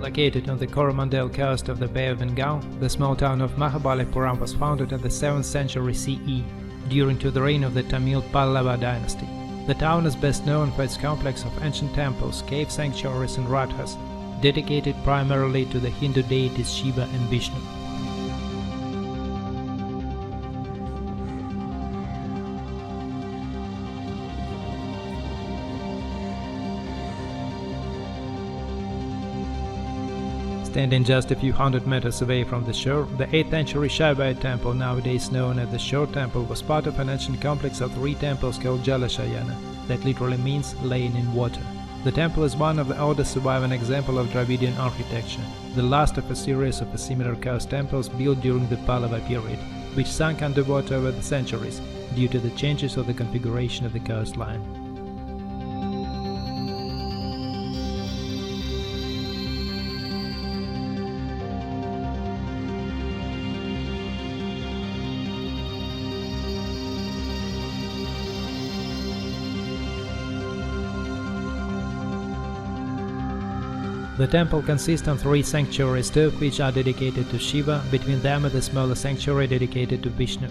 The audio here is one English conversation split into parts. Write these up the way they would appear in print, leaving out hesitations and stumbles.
Located on the Coromandel Coast of the Bay of Bengal, the small town of Mahabalipuram was founded in the 7th century CE, during the reign of the Tamil Pallava dynasty. The town is best known for its complex of ancient temples, cave sanctuaries and rathas, dedicated primarily to the Hindu deities Shiva and Vishnu. Standing just a few hundred meters away from the shore, the 8th century Shiva temple, nowadays known as the Shore Temple, was part of an ancient complex of 3 temples called Jalashayana, that literally means laying in water. The temple is one of the oldest surviving examples of Dravidian architecture, the last of a series of similar coast temples built during the Pallava period, which sank underwater over the centuries due to the changes of the configuration of the coastline. The temple consists of 3 sanctuaries, 2 of which are dedicated to Shiva, between them is a smaller sanctuary dedicated to Vishnu.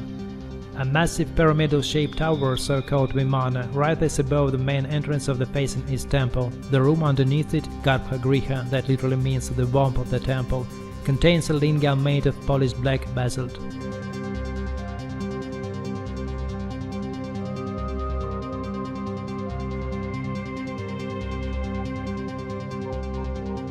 A massive pyramidal-shaped tower, so-called Vimana, rises above the main entrance of the facing east temple. The room underneath it, Garbhagriha, that literally means the womb of the temple, contains a lingam made of polished black basalt.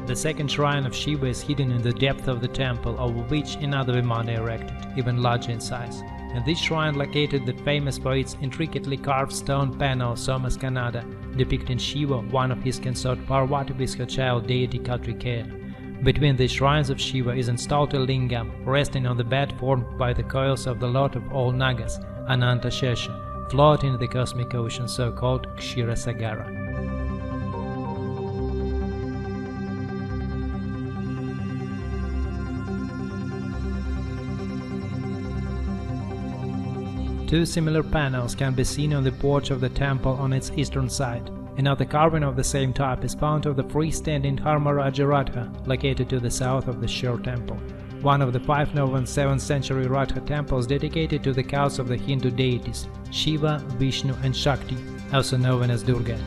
The second shrine of Shiva is hidden in the depth of the temple, over which another Vimana erected, even larger in size. In this shrine located the famous for its intricately carved stone panel Somaskanada, depicting Shiva, one of his consort Parvati with her child deity Kartikeya. Between the shrines of Shiva is installed a lingam, resting on the bed formed by the coils of the Lord of all Nagas, Ananta Shesha, floating in the cosmic ocean, so-called Kshirasagara. Two similar panels can be seen on the porch of the temple on its eastern side. Another carving of the same type is found of the freestanding Dharmaraja Ratha, located to the south of the Shore Temple, one of the 5 known 7th century Ratha temples dedicated to the cults of the Hindu deities Shiva, Vishnu and Shakti, also known as Durga.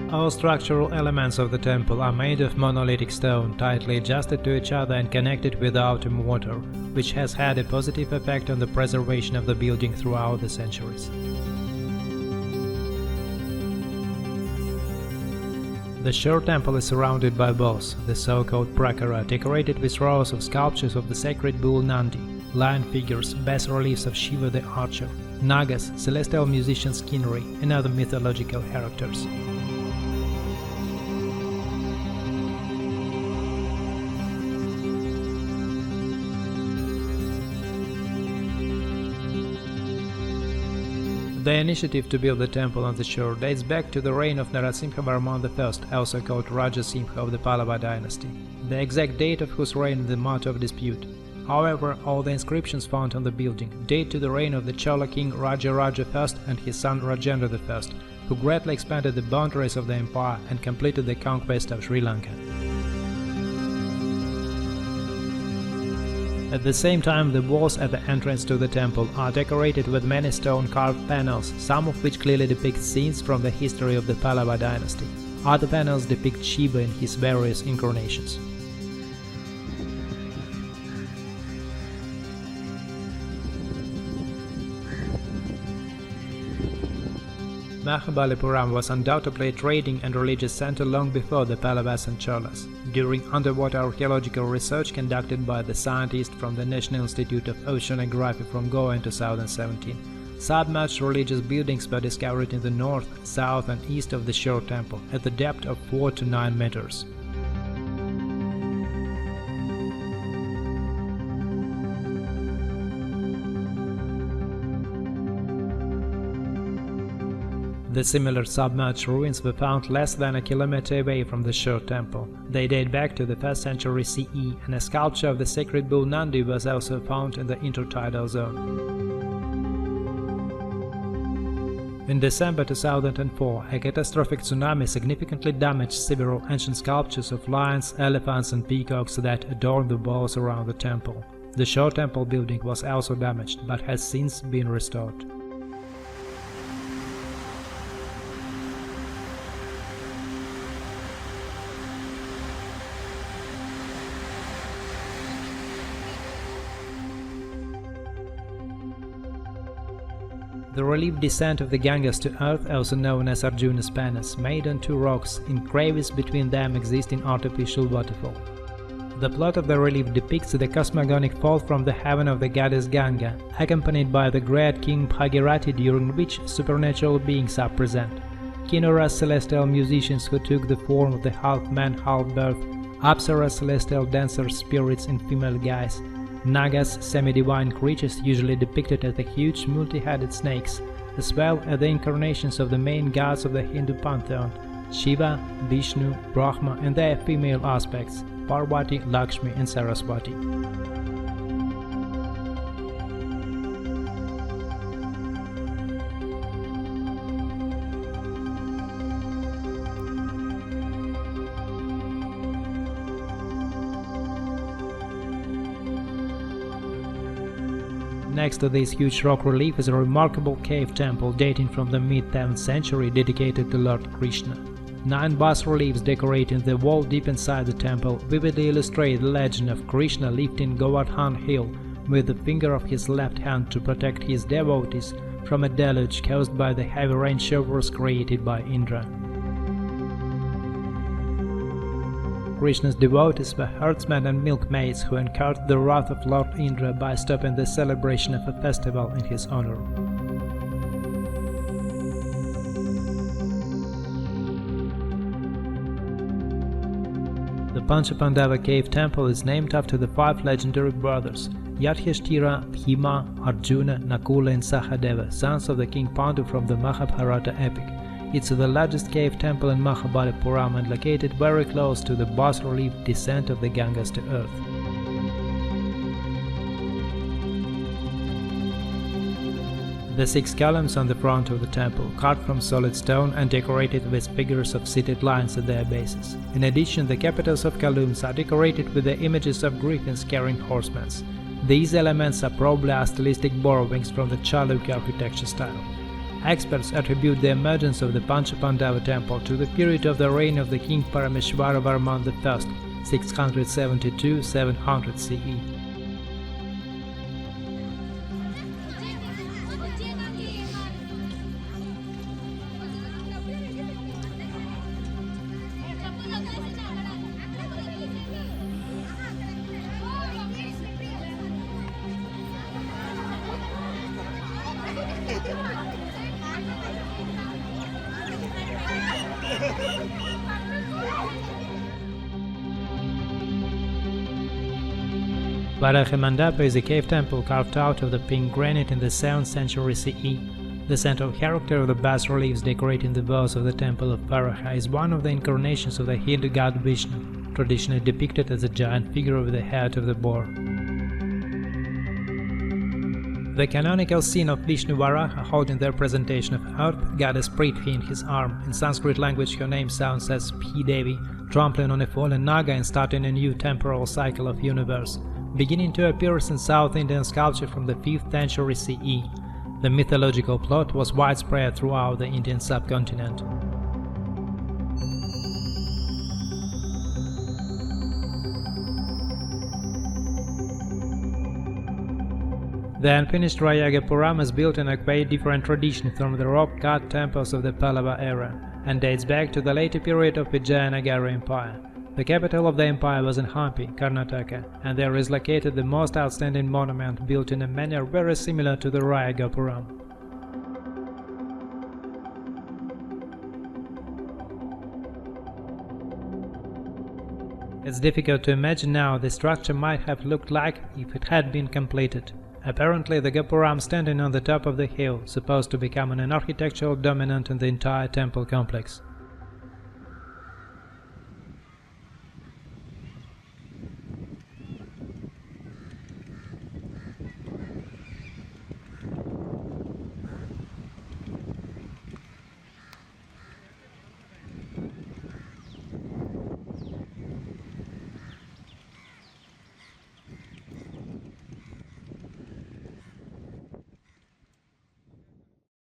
All structural elements of the temple are made of monolithic stone, tightly adjusted to each other and connected with outer mortar, which has had a positive effect on the preservation of the building throughout the centuries. The Shore Temple is surrounded by walls, the so-called prakara, decorated with rows of sculptures of the sacred bull Nandi, lion figures, bas-reliefs of Shiva the Archer, Nagas, celestial musicians Kinnari, and other mythological characters. The initiative to build the temple on the shore dates back to the reign of Narasimhavarman I, also called Raja Simha of the Pallava dynasty, the exact date of whose reign is the matter of dispute. However, all the inscriptions found on the building date to the reign of the Chola king Rajaraja I and his son Rajendra I, who greatly expanded the boundaries of the empire and completed the conquest of Sri Lanka. At the same time, the walls at the entrance to the temple are decorated with many stone-carved panels, some of which clearly depict scenes from the history of the Pallava dynasty. Other panels depict Shiva in his various incarnations. Mahabalipuram was undoubtedly a trading and religious center long before the Pallavas and Cholas. During underwater archaeological research conducted by the scientists from the National Institute of Oceanography from Goa in 2017, submerged religious buildings were discovered in the north, south and east of the Shore Temple at the depth of 4 to 9 meters. The similar submerged ruins were found less than a kilometer away from the Shore Temple. They date back to the 1st century CE, and a sculpture of the sacred bull Nandi was also found in the intertidal zone. In December 2004, a catastrophic tsunami significantly damaged several ancient sculptures of lions, elephants and peacocks that adorn the walls around the temple. The Shore Temple building was also damaged, but has since been restored. The relief descent of the Ganges to earth, also known as Arjuna's Penis, made on two rocks, in crevice between them existing artificial waterfall. The plot of the relief depicts the cosmogonic fall from the heaven of the goddess Ganga, accompanied by the great king Bhagirathi, during which supernatural beings are present. Kinnoras, celestial musicians who took the form of the half-man, half-bird, Apsaras, celestial dancers, spirits in female guise, Nagas, semi-divine creatures usually depicted as the huge multi-headed snakes, as well as the incarnations of the main gods of the Hindu pantheon, Shiva, Vishnu, Brahma and their female aspects, Parvati, Lakshmi and Saraswati. Next to this huge rock relief is a remarkable cave temple dating from the mid-10th century dedicated to Lord Krishna. 9 bas-reliefs decorating the wall deep inside the temple vividly illustrate the legend of Krishna lifting Govardhan hill with the finger of his left hand to protect his devotees from a deluge caused by the heavy rain showers created by Indra. Krishna's devotees were herdsmen and milkmaids who incurred the wrath of Lord Indra by stopping the celebration of a festival in his honor. The Panchapandava cave temple is named after the 5 legendary brothers Yudhishthira, Bhima, Arjuna, Nakula and Sahadeva, sons of the king Pandu from the Mahabharata epic. It's the largest cave temple in Mahabalipuram and located very close to the bas-relief descent of the Ganges to earth. The 6 columns on the front of the temple, carved from solid stone and decorated with figures of seated lions at their bases. In addition, the capitals of columns are decorated with the images of griffins carrying horsemen. These elements are probably stylistic borrowings from the Chalukya architecture style. Experts attribute the emergence of the Panchapandava temple to the period of the reign of the king Parameshwara Varman I, 672–700 CE. Varahamandapa is a cave temple carved out of the pink granite in the 7th century CE. The central character of the bas-reliefs decorating the walls of the temple of Varaha is one of the incarnations of the Hindu god Vishnu, traditionally depicted as a giant figure with the head of the boar. The canonical scene of Vishnu Varaha holding the representation of Earth goddess Prithvi in his arm. In Sanskrit language her name sounds as P Devi, trampling on a fallen Naga and starting a new temporal cycle of universe, beginning to appear in South Indian sculpture from the 5th century CE. The mythological plot was widespread throughout the Indian subcontinent. The unfinished Rayagapuram is built in a quite different tradition from the rock-cut temples of the Pallava era, and dates back to the later period of Vijayanagara Empire. The capital of the empire was in Hampi, Karnataka, and there is located the most outstanding monument built in a manner very similar to the Rayagapuram. It's difficult to imagine now the structure might have looked like if it had been completed. Apparently, the Gopuram standing on the top of the hill, supposed to become an architectural dominant in the entire temple complex.